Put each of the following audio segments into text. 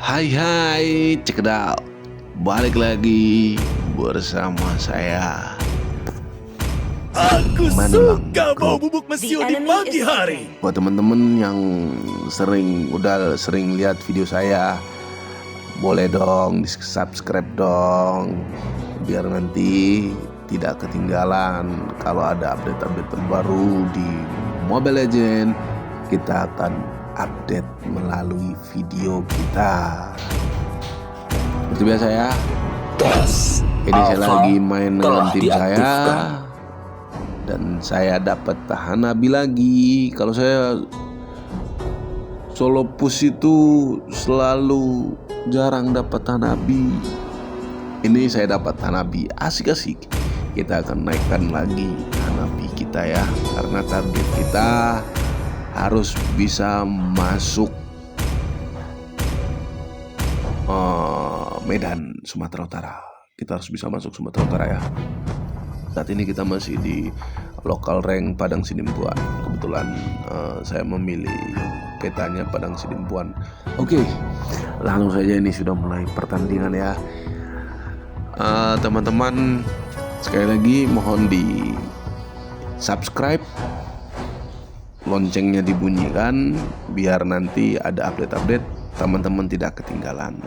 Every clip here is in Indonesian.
Hai, cekedal. Balik lagi bersama saya. Aku suka bau bubuk mesiu di pagi hari. Buat temen-temen yang udah sering lihat video saya, boleh dong di subscribe dong, biar nanti tidak ketinggalan kalau ada update-update terbaru di Mobile Legends. Kita akan update melalui video kita. Seperti biasa ya. Ini saya lagi main dengan tim saya, dan saya dapat Hanabi lagi. Kalau saya solo push itu selalu jarang dapat Hanabi. Ini saya dapat Hanabi, asik-asik. Kita akan naikkan lagi Hanabi kita ya, karena target kita harus bisa masuk Medan, Sumatera Utara. Kita harus bisa masuk Sumatera Utara ya. Saat ini kita masih di lokal rank Padang Sidimpuan. Kebetulan saya memilih petanya Padang Sidimpuan. Oke, langsung saja, ini sudah mulai pertandingan ya. Teman-teman, sekali lagi mohon di subscribe, loncengnya dibunyikan biar nanti ada update-update teman-teman tidak ketinggalan.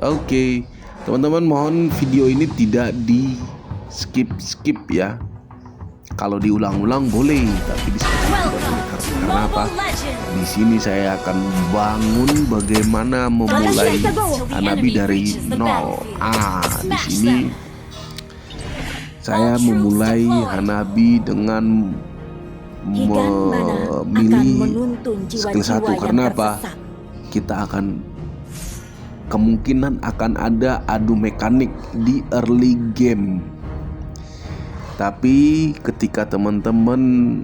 Oke, teman-teman, mohon video ini tidak di skip ya. Kalau diulang-ulang boleh, tapi di skip tidak boleh. Karena apa? Di sini saya akan bangun bagaimana memulai Hanabi dari nol. Di sini saya memulai Hanabi dengan memilih skill 1. Karena apa? Kita akan kemungkinan akan ada adu mekanik di early game. Tapi ketika teman-teman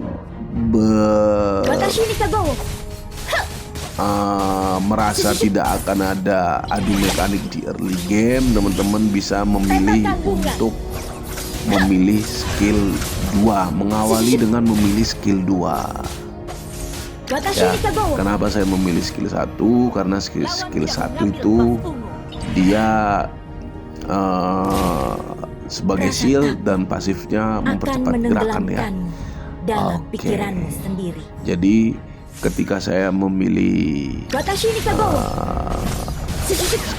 merasa tidak akan ada adu mekanik di early game, teman-teman bisa memilih untuk memilih skill 2, mengawali dengan memilih skill 2. Ya, kenapa saya memilih skill 1? Karena skill 1 itu dia sebagai shield dan pasifnya mempercepat gerakan ya. Oke. Jadi ketika saya memilih skill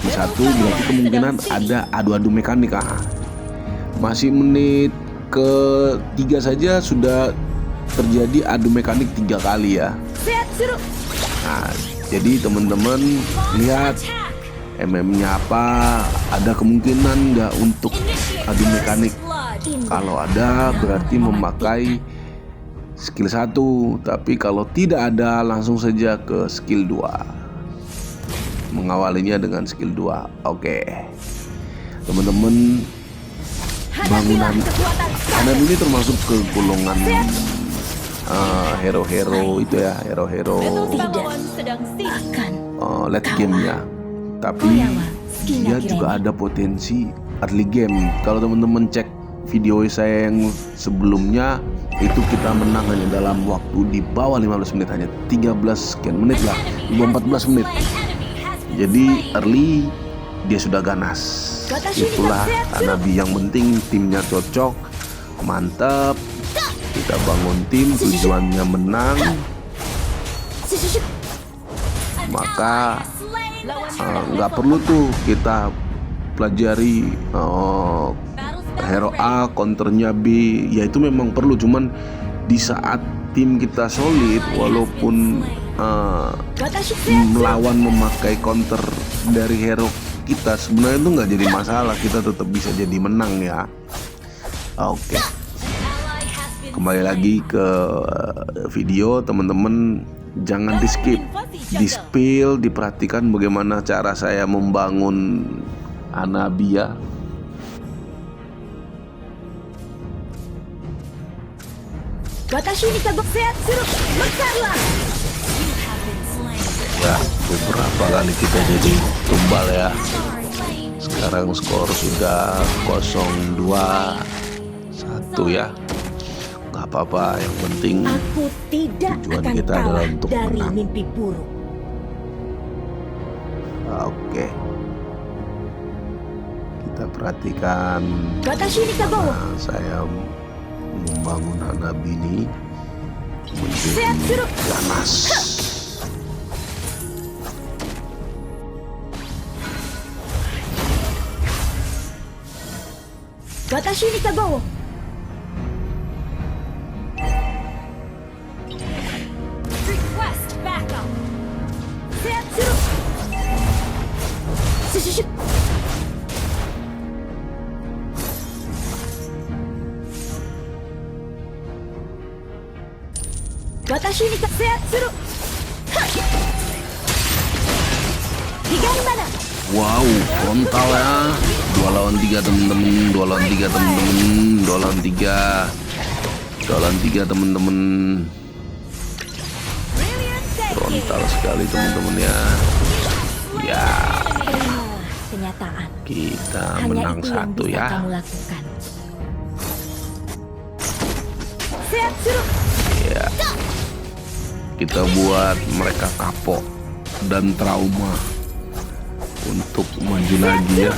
1, berarti kemungkinan ada adu-adu mekanik. Masih menit ke-3 saja sudah terjadi adu mekanik 3 kali ya. Jadi teman-teman lihat MM-nya apa, ada kemungkinan nggak untuk adu mekanik. Kalau ada berarti memakai skill 1, tapi kalau tidak ada langsung saja ke skill 2, mengawalinya dengan skill 2. Oke, teman-teman, bangunan Hanabi ini termasuk ke golongan hero-hero itu ya, hero-hero late game ya. Tapi dia juga ada potensi early game. Kalau teman-teman cek video saya yang sebelumnya, itu kita menang hanya dalam waktu di bawah 15 menit, hanya 13 sekian menit lah, di bawah 14 menit. Jadi early dia sudah ganas. Itulah Hanabi, yang penting timnya cocok, mantap. Kita bangun tim, tujuannya menang. Maka nggak perlu tuh kita pelajari hero A counternya B. Ya itu memang perlu, cuman di saat tim kita solid, walaupun melawan memakai counter dari hero kita, sebenarnya itu nggak jadi masalah, kita tetap bisa jadi menang ya. Oke. Kembali lagi ke video, teman-teman, jangan di skip, di spill, diperhatikan bagaimana cara saya membangun Hanabi ya. Ya, beberapa kali kita jadi tumbal ya. Sekarang skor sudah 0-2-1 ya. Gak apa-apa, yang penting tujuan kita adalah untuk menang. Oke. Kita perhatikan. Saya membangun Hanabi ini menjadi ganas. Watashi ni kagowo. Request backup. Setsuru. Shushu. Watashi ni setsuru. Higanbana. Wow, frontal ya. 2 lawan 3 temen-temen, 2 lawan 3 temen-temen, 2 lawan 3. 2 lawan 3 temen-temen. Frontal sekali temen-temen ya. Ya. Kenyataan. Kita Hanya menang itu yang 1 bisa ya. kamu lakukan. Ya. Kita buat mereka kapok dan trauma untuk maju lagi ya.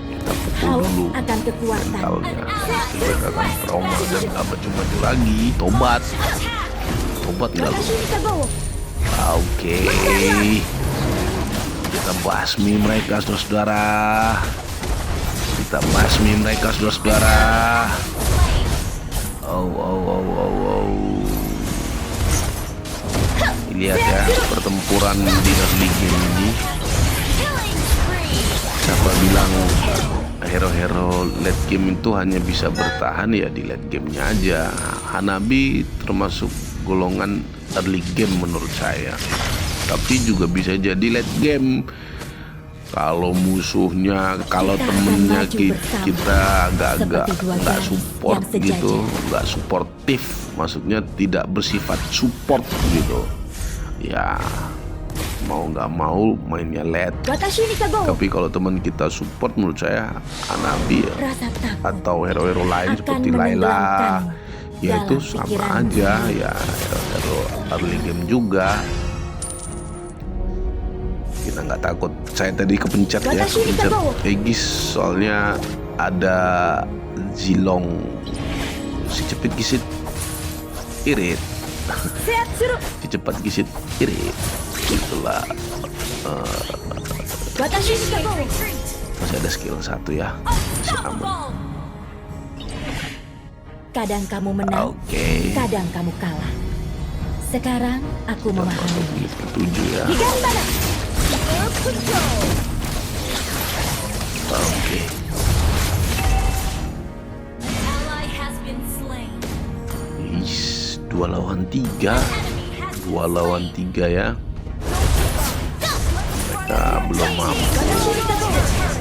Kita pukul dulu Akan kekuatan. mentalnya. Mereka akan trauma dan gak maju-maju lagi. Tobat nggak lu? Oke. Kita basmi mereka saudara-saudara. Oh. Lihat ya pertempuran di early game ini. Siapa bilang hero-hero late game itu hanya bisa bertahan ya di late gamenya aja. Hanabi termasuk golongan early game menurut saya, tapi juga bisa jadi late game. Kalau musuhnya, kalau temennya kita nggak support gitu, nggak suportif, maksudnya tidak bersifat support gitu, ya mau nggak mau mainnya late. Tapi kalau teman kita support, menurut saya Hanabi ya, atau hero-hero lain seperti Layla, ya itu sama aja ya, hero early game juga. Kita nggak takut. Saya tadi kepencet Aegis soalnya ada Zilong, si cepet gisit irit. Si cepat gisit irit. Itulah masih ada skill 1 ya, masih aman. Kadang kamu menang, kadang kamu kalah. Sekarang aku memahami. 7 ya. Oke. Is 2 lawan 3 ya. Mereka belum mampu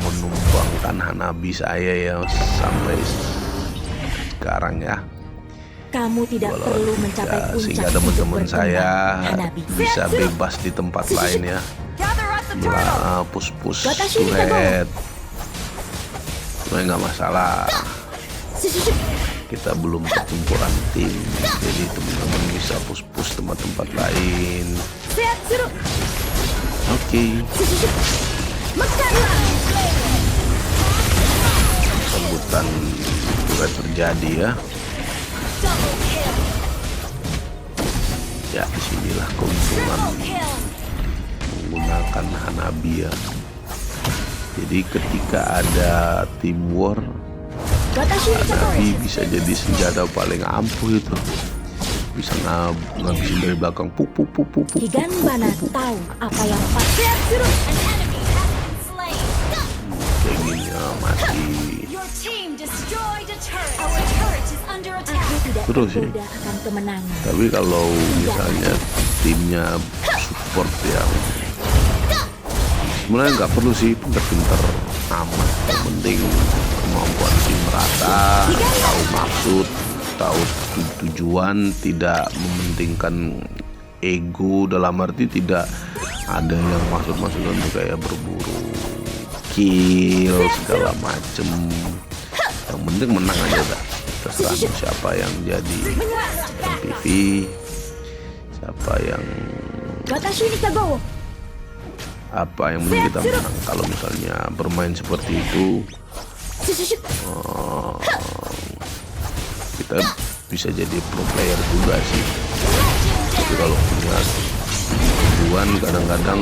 menumbangkan Hanabi saya ya sampai sekarang ya. Kamu tidak perlu mencapai puncak sehingga teman-teman saya bisa bebas di tempat lain ya. Push to head, nggak masalah. Kita belum pertempuran tim, jadi teman-teman bisa push tempat-tempat lain. Oke. Sambutan juga terjadi ya. Ya, disinilah keuntungan menggunakan Hanabi ya. Jadi ketika ada tim war, Hanabi bisa jadi senjata paling ampuh itu. Bisa ngabisin dari belakang. Higanbana tahu apa yang pasti. Kayak gini ya, mati. Terus sih. Tapi kalau misalnya timnya support ya, sebenarnya nggak perlu sih pinter-pinter amat. Yang penting kemampuan tim merata, tahu maksud, tahu tujuan, tidak mementingkan ego, dalam arti tidak ada yang maksud-maksud untuk kayak berburu kill segala macem. Yang penting menang aja dah. Terserah siapa yang jadi MVP, Watashi ni Kagowo. Apa yang mungkin kita menang kalau misalnya bermain seperti itu. Kita bisa jadi pro player juga sih. Tapi kalau punya tujuan kadang-kadang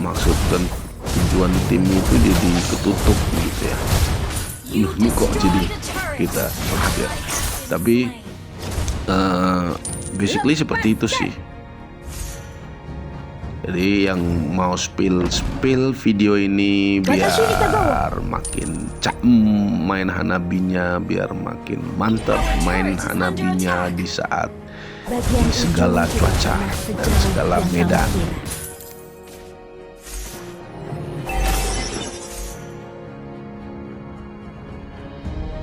maksud dan tujuan tim itu jadi ketutup gitu ya. Ini kok jadi kita ya. Tapi basically seperti itu sih. Jadi yang mau spill video ini biar makin main Hanabinya, biar makin mantap main Hanabinya di saat di segala cuaca dan segala medan.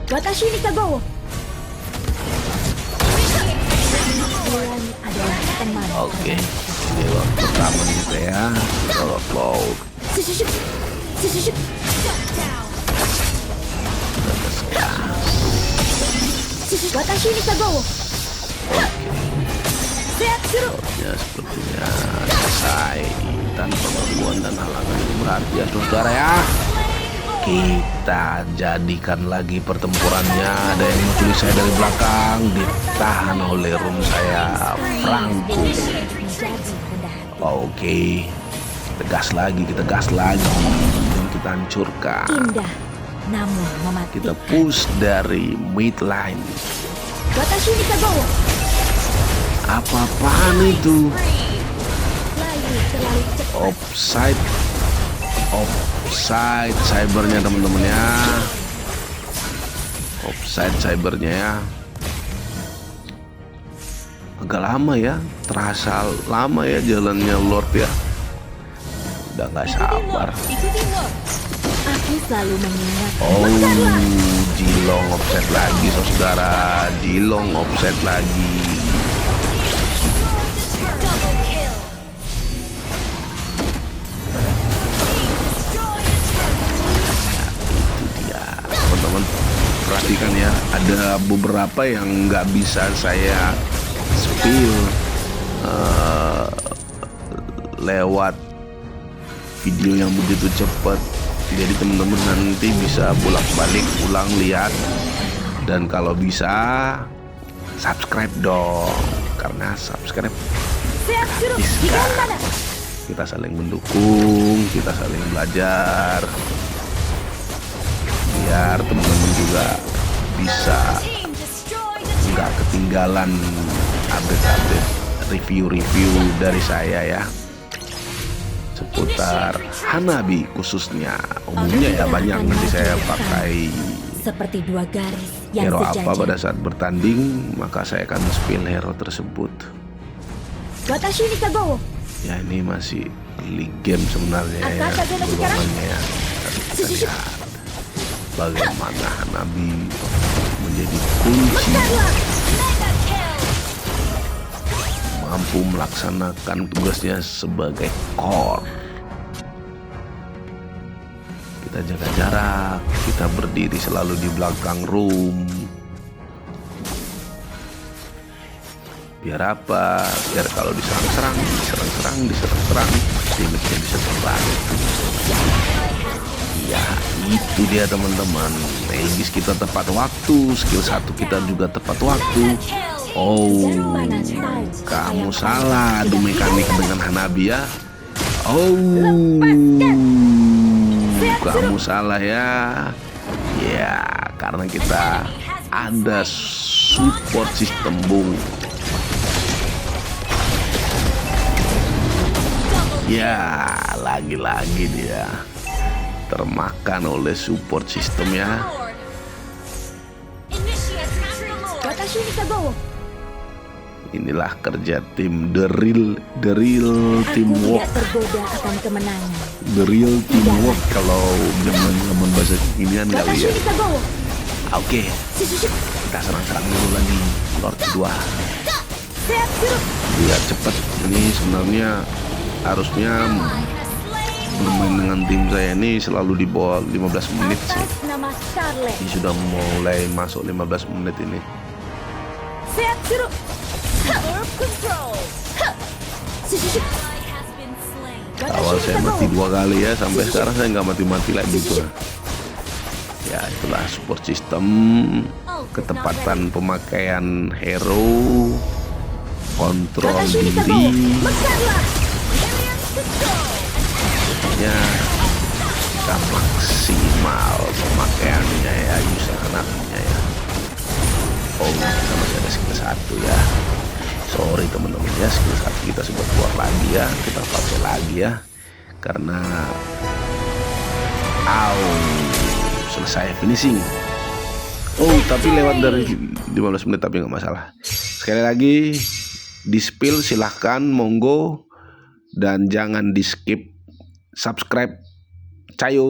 Watashi ni Kagowo. Adalah teman. Oke, ini lot pertama kita ya. Kita load. Watashi ni Kagowo. Ya sepertinya selesai tanpa gangguan dan halangan yang berarti ya saudara ya. Kita jadikan lagi pertempurannya. Ada yang menculik saya dari belakang, ditahan oleh room saya Franco. Oke, tegas lagi, kita gas lagi dan kita hancurkan. Indah, namun mematikan. Kita push dari midline. Watashi ni Kagowo. Apa-apaan itu? Offside cybernya teman-teman ya. Offside cybernya ya. Agak lama ya, terasa lama ya jalannya Lord ya. Udah nggak sabar. Aku selalu mengingat. Jilong offside lagi saudara. Jilong offside lagi. Perhatikan ya, ada beberapa yang nggak bisa saya spill lewat video yang begitu cepat. Jadi teman-teman nanti bisa bolak-balik ulang lihat, dan kalau bisa subscribe dong, karena subscribe gratis kan. Kita saling mendukung, kita saling belajar, biar teman-teman juga bisa nggak ketinggalan update-update review-review dari saya ya, seputar Hanabi khususnya. Umumnya ya banyak nanti saya pakai seperti dua garis yang hero sejajar. apa pada saat bertanding, maka saya akan spill hero tersebut. Watashi ni Kagowo. Ya ini masih early game sebenarnya ya, peluangannya ya. Kita lihat bagaimana Hanabi menjadi kunci, mampu melaksanakan tugasnya sebagai core. Kita jaga jarak, kita berdiri selalu di belakang room. Biar apa? Biar kalau diserang-serang, timnya bisa terbalik. Ya itu dia teman-teman, Aegis kita tepat waktu, skill 1 kita juga tepat waktu. Kamu salah adu mekanik dengan Hanabi ya. Kamu salah ya. Ya karena kita ada support sistem bung. Ya lagi-lagi dia termakan oleh support sistem ya. Inilah kerja tim The Real Teamwork. Tidak tergoda akan kemenangan. The Real Teamwork kalau zaman bahasa kekinian kali ya. Oke, kita serang-serang dulu lagi Lord kedua. Biar cepet. Ini sebenarnya harusnya bermain dengan tim saya ini selalu di bawah 15 menit sih. Ini sudah mulai masuk 15 menit ini. Suruh. Awal saya mati 2 kali ya, sampai sekarang saya nggak mati-mati lagi tuh. Ya itulah support system, ketepatan pemakaian hero, kontrol diri, ya kita maksimal pemakaiannya ya, user anaknya ya. Oh kita masih ada skill 1 ya, sorry teman-teman ya, skill 1 kita sudah keluar lagi ya, kita pakai lagi ya, karena selesai finishing. Oh tapi lewat dari 15 menit tapi nggak masalah. Sekali lagi di spill silahkan monggo, dan jangan di skip. Subscribe, cayo.